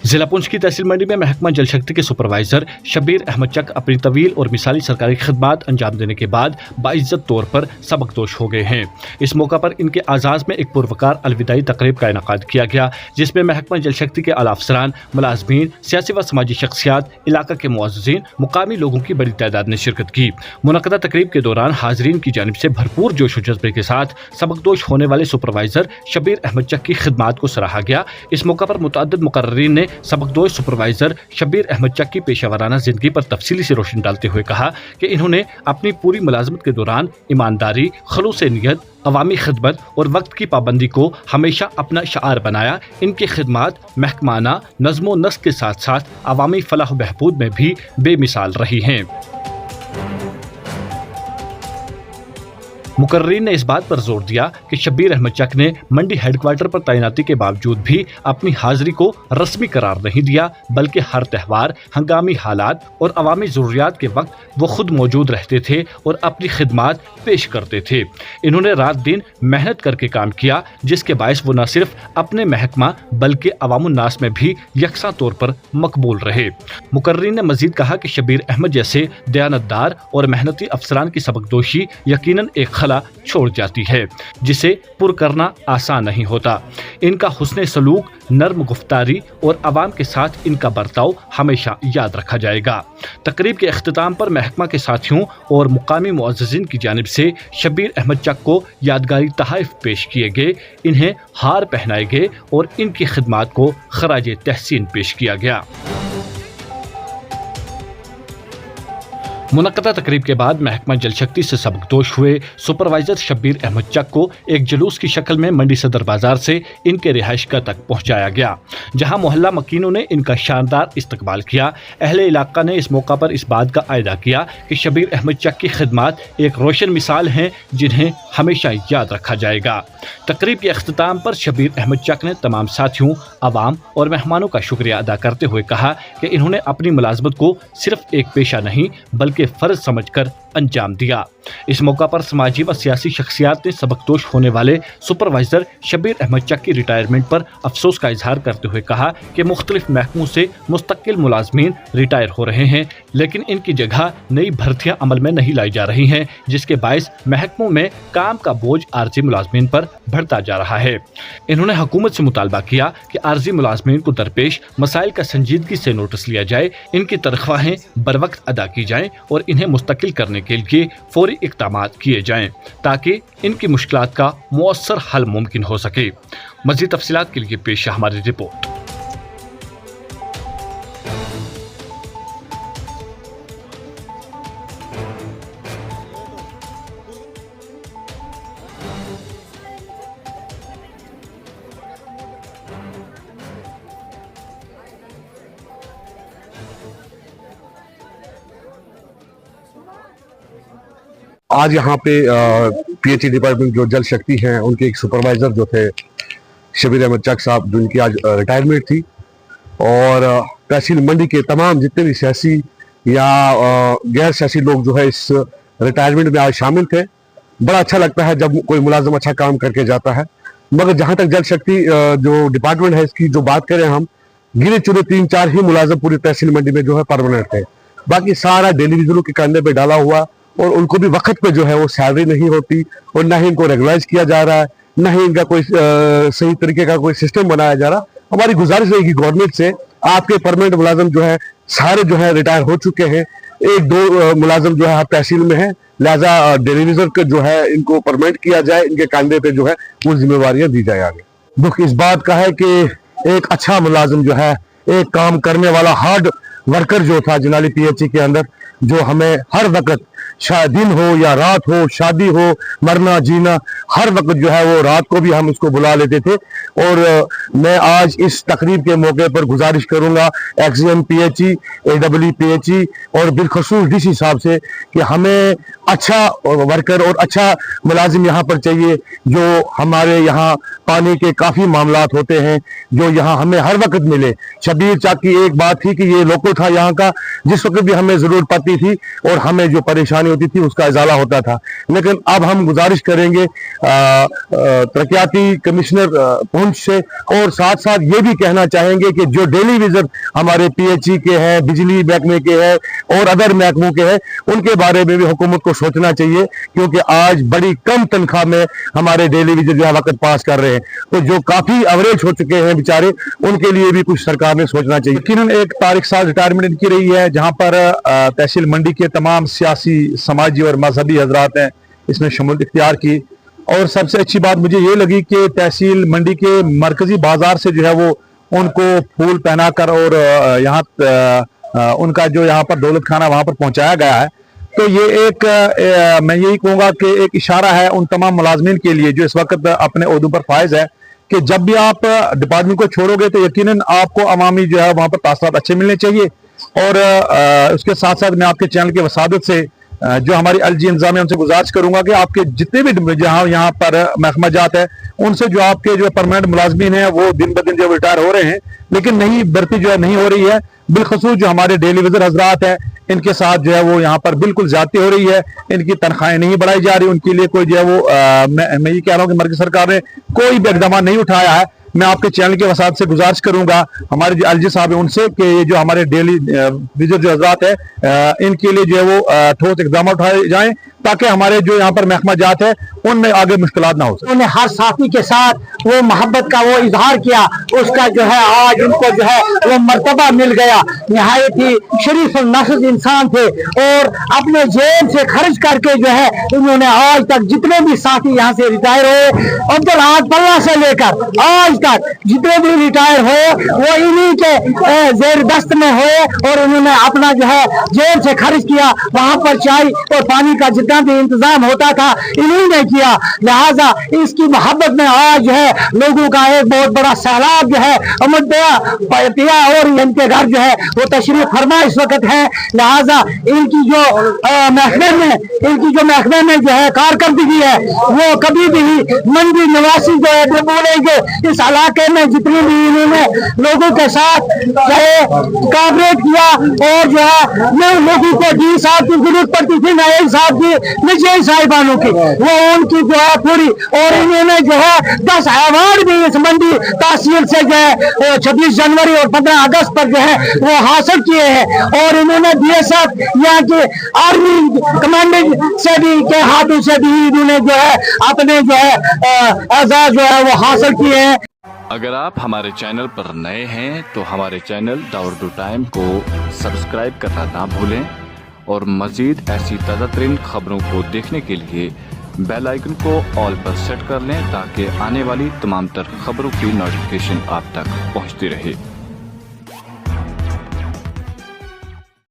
जिला पुंछ की तहसील मंडी में महकमा जल शक्ति के सुपरवाइजर शब्बीर अहमद चक अपनी तवील और मिसाली सरकारी खिदमात अंजाम देने के बाद बाइज्जत तौर पर सबकदोश हो गए हैं। इस मौका पर इनके आज़ाज़ में एक पुरवकार अलविदाई तकरीब का इनेकाद किया गया, जिसमें महकमा जल शक्ति के आला अफसरान, मुलाजमीन, सियासी व समाजी शख्सियात, इलाका के मुअज़्ज़िज़ीन, मुकामी लोगों की बड़ी तादाद ने शिरकत की। मुनक़दा तकरीब के दौरान हाज़रीन की जानिब से भरपूर जोश व जज्बे के साथ सबकदोश होने वाले सुपरवाइजर शब्बीर अहमद चक की खिदमात को सराहा गया। इस मौका पर मुतअद्दिद मुकर्ररीन ने सबकदोश सुपरवाइजर शब्बीर अहमद चक की पेशा वराना जिंदगी पर तफसीली से रोशनी डालते हुए कहा कि इन्होंने अपनी पूरी मुलाजमत के दौरान ईमानदारी, खलूस नियत, अवामी खिदमत और वक्त की पाबंदी को हमेशा अपना शआर बनाया। इनकी खिदमात महकमाना नज़्म व नस्क के साथ साथ अवामी फलाह बहबूद में भी बेमिसाल रही हैं। मुकर्रीन ने इस बात पर जोर दिया कि शब्बीर अहमद चक ने मंडी हेडक्वार्टर पर तैनाती के बावजूद भी अपनी हाजिरी को रस्मी करार नहीं दिया, बल्कि हर त्यौहार, हंगामी हालात और अवामी ज़रूरियात के वक्त वो खुद मौजूद रहते थे और अपनी खिदमात पेश करते थे। इन्होंने रात दिन मेहनत करके काम किया, जिसके बायस वो न सिर्फ अपने महकमा बल्कि अवामुन्नास में भी यकसा तौर पर मकबूल रहे। मुकर्रीन ने मजीद कहा कि शब्बीर अहमद जैसे दयानतदार और मेहनती अफसरान की सबकदोशी यकीनन एक छोड़ जाती है, जिसे पुर करना आसान नहीं होता। इनका हुस्ने सलूक, नर्म गुफ्तारी और आवाम के साथ इनका बर्ताव हमेशा याद रखा जाएगा। तकरीब के अख्तिताम पर महकमा के साथियों और मुकामी मुअज़्ज़िज़ीन की जानिब से शब्बीर अहमद चक को यादगारी तोहफ़े पेश किए गए, इन्हें हार पहनाए गए और इनकी खिदमात को खराज तहसीन पेश किया गया। मुनक़दा तकरीब के बाद महकमा जल शक्ति से सबकदोश हुए सुपरवाइजर शब्बीर अहमद चक को एक जुलूस की शक्ल में मंडी सदर बाजार से इनके रिहाइशगाह तक पहुंचाया गया, जहां मोहल्ला मकीनों ने इनका शानदार इस्तकबाल किया। अहले इलाका ने इस मौका पर इस बात का आयदा किया कि शब्बीर अहमद चक की खिदमात एक रोशन मिसाल हैं, जिन्हें हमेशा याद रखा जाएगा। तकरीब के अख्तिताम पर शब्बीर अहमद चक ने तमाम साथियों, आवाम और मेहमानों का शुक्रिया अदा करते हुए कहा कि इन्होंने अपनी मुलाजमत को सिर्फ एक पेशा नहीं बल्कि के फर्ज समझकर अंजाम दिया। इस मौका पर समाजी व सियासी शख्सियात ने सबकदोश होने वाले सुपरवाइजर शब्बीर अहमद चक की रिटायरमेंट पर अफसोस का इजहार करते हुए कहा कि मुख्तलिफ महकमों से मुस्तकिल मुलाजमीन रिटायर हो रहे हैं, लेकिन इनकी जगह नई भर्तियां अमल में नहीं लाई जा रही हैं, जिसके बायस महकमों में काम का बोझ आर्जी मुलाजमीन पर बढ़ता जा रहा है। इन्होंने हुकूमत से मुतालबा किया कि आर्जी मुलाजमीन को दरपेश मसाइल का संजीदगी से नोटिस लिया जाए, इनकी तनख्वाहें बरवक्त अदा की जाएं और इन्हें मुस्तकिल करने के लिए फौरी इक़दामात किए जाएं, ताकि इनकी मुश्किलात का मुअस्सर हल मुमकिन हो सके। मज़ीद तफसीलात के लिए पेश है हमारी रिपोर्ट। आज यहाँ पे पीएचई डिपार्टमेंट जो जल शक्ति हैं, उनके एक सुपरवाइजर जो थे शब्बीर अहमद चक साहब, जिनकी आज रिटायरमेंट थी, और तहसील मंडी के तमाम जितने भी सियासी या गैर सियासी लोग जो है इस रिटायरमेंट में आज शामिल थे। बड़ा अच्छा लगता है जब कोई मुलाजिम अच्छा काम करके जाता है। मगर जहाँ तक जल शक्ति जो डिपार्टमेंट है इसकी जो बात करें, हम गिने चुने 3-4 ही मुलाजिम पूरी तहसील मंडी में जो है परमानेंट थे, बाकी सारा डेली विजलों के कंधे पे डाला हुआ, और उनको भी वक्त पे जो है वो सैलरी नहीं होती, और ना ही इनको रेगुलाइज किया जा रहा है, ना ही इनका कोई सही तरीके का कोई सिस्टम बनाया जा रहा। हमारी गुजारिश रहेगी गवर्नमेंट से, आपके परमानेंट मुलाजिम जो है सारे जो है रिटायर हो चुके हैं, 1-2 मुलाजिम जो है तहसील में है, लिहाजा डेलीविजर का जो है इनको परमानेंट किया जाए, इनके कंधे पे जो है वो जिम्मेवारियां दी जाए आगे। दुख इस बात का है कि एक अच्छा मुलाजिम जो है, एक काम करने वाला हार्ड वर्कर जो था जिनाली पीएचई के अंदर, जो हमें हर वक्त दिन हो या रात हो, शादी हो, मरना जीना, हर वक्त जो है वो रात को भी हम उसको बुला लेते थे। और मैं आज इस तकरीब के मौके पर गुजारिश करूंगा एक्सएम पीएचई, एडब्ल्यू पीएचई और बिलखसूस डीसी साहब से कि हमें अच्छा वर्कर और अच्छा मुलाजिम यहाँ पर चाहिए, जो हमारे यहाँ पानी के काफ़ी मामलात होते हैं, जो यहाँ हमें हर वक्त मिले। शब्बीर चक की एक बात थी कि ये लोकल था यहाँ का, जिस वक्त भी हमें ज़रूरत पड़ती थी और हमें जो परेशानी परेशानी होती थी उसका इजाला होता था। लेकिन अब हम गुजारिश करेंगे तरक्याती कमिश्नर पुंछ से, और साथ साथ ये भी कहना चाहेंगे कि जो डेली विजिट हमारे PHE के हैं, बिजली महकमे के हैं और अदर महकमों के हैं, उनके बारे में भी हुकूमत को सोचना चाहिए, क्योंकि आज बड़ी कम तनख्वाह में हमारे डेली विजिट जो है वक्त पास कर रहे हैं। तो जो काफी एवरेज हो चुके हैं बेचारे, उनके लिए भी कुछ सरकार ने सोचना चाहिए। यकीनन एक तारीख साल रिटायरमेंट इनकी रही है, जहां पर तहसील मंडी के तमाम सियासी, समाजी और मजहबी हजरात हैं इसमें शमूलियत इख्तियार की। और सबसे अच्छी बात मुझे ये लगी कि तहसील मंडी के मरकजी बाजार से जो है वो उनको फूल पहनाकर और यहाँ उनका जो यहाँ पर दौलत खाना वहां पर पहुंचाया गया है। तो ये एक मैं यही कहूँगा कि एक इशारा है उन तमाम मुलाजमीन के लिए जो इस वक्त अपने ओहदों पर फायज है, कि जब भी आप डिपार्टमेंट को छोड़ोगे तो यकीनन आपको अवामी जो है वहां पर तासरात अच्छे मिलने चाहिए। और उसके साथ साथ मैं आपके चैनल की वसादत से जो हमारी LG इंतजाम है उनसे गुजारिश करूंगा कि आपके जितने भी जहां यहाँ पर महकमा जात है, उनसे जो आपके जो परमानेंट मुलाजमीन हैं वो दिन ब दिन जो रिटायर हो रहे हैं, लेकिन नई भर्ती जो है नहीं हो रही है। बिलखसूस जो हमारे डेली विजिट हजरात हैं, इनके साथ जो है वो यहाँ पर बिल्कुल ज्यादती हो रही है, इनकी तनख्वाहें नहीं बढ़ाई जा रही, उनके लिए कोई जो है वो मैं ये कह रहा हूँ कि मर्कज़ी सरकार ने कोई भी इक़दाम नहीं उठाया है। मैं आपके चैनल के वसात से गुजारिश करूंगा हमारे जो LG साहब है उनसे कि ये जो हमारे डेली विजिट जो हजरात है इनके लिए जो है वो ठोस इक़दाम उठाए जाएं, ताकि हमारे जो यहाँ पर महकमा जात है उनमें आगे मुश्किलात ना हो सके। उन्होंने हर साथी के साथ वो मोहब्बत का वो इजहार किया, उसका जो है आज उनको जो है वो मर्तबा मिल गया। निहायत ही शरीफ नफ्स इंसान थे और अपने जेब से खर्च करके जो है उन्होंने आज तक जितने भी साथी यहाँ से रिटायर हुए, अब्दुल आज पल्ला से लेकर आज तक जितने भी रिटायर हुए वो इन्हीं के जेर दस्त में हुए, और उन्होंने अपना जो है जेब से खर्च किया। वहां पर चाय और पानी का जितना भी इंतजाम होता था इन्हीं ने किया। लिहाजा इसकी मोहब्बत में आज जो है लोगों का एक बहुत बड़ा सैलाब जो है अहमद पिया और इनके घर जो है वो तशरीफ फरमा इस वक्त है। लिहाजा इनकी जो महकमे में जो है कारकर्दगी है वो कभी भी मंडी निवासी जो है बोलेंगे। इस इलाके में जितनी भी इन्होंने लोगों के साथ कॉपरेट किया और जो है न लोगों को डी साहब की जरूरत पड़ती थी, न एक साहब की, न जय साहिबानों की, वो उनकी जो है पूरी। और इन्होंने जो है 10 अवार्ड भी इस मंडी तहसील से जो है 26 जनवरी और 15 अगस्त पर जो है वो हासिल किए हैं। और इन्होंने BSF यहाँ के आर्मी कमांडेंट से भी के हाथों से भी इन्होंने जो है अपने जो है एजाज जो है वो हासिल किए हैं। अगर आप हमारे चैनल पर नए हैं तो हमारे चैनल द उर्दू टाइम को सब्सक्राइब करना ना भूलें, और मज़ीद ऐसी ताज़ा तरीन खबरों को देखने के लिए बेल आइकन को ऑल पर सेट कर लें, ताकि आने वाली तमाम तर खबरों की नोटिफिकेशन आप तक पहुंचती रहे।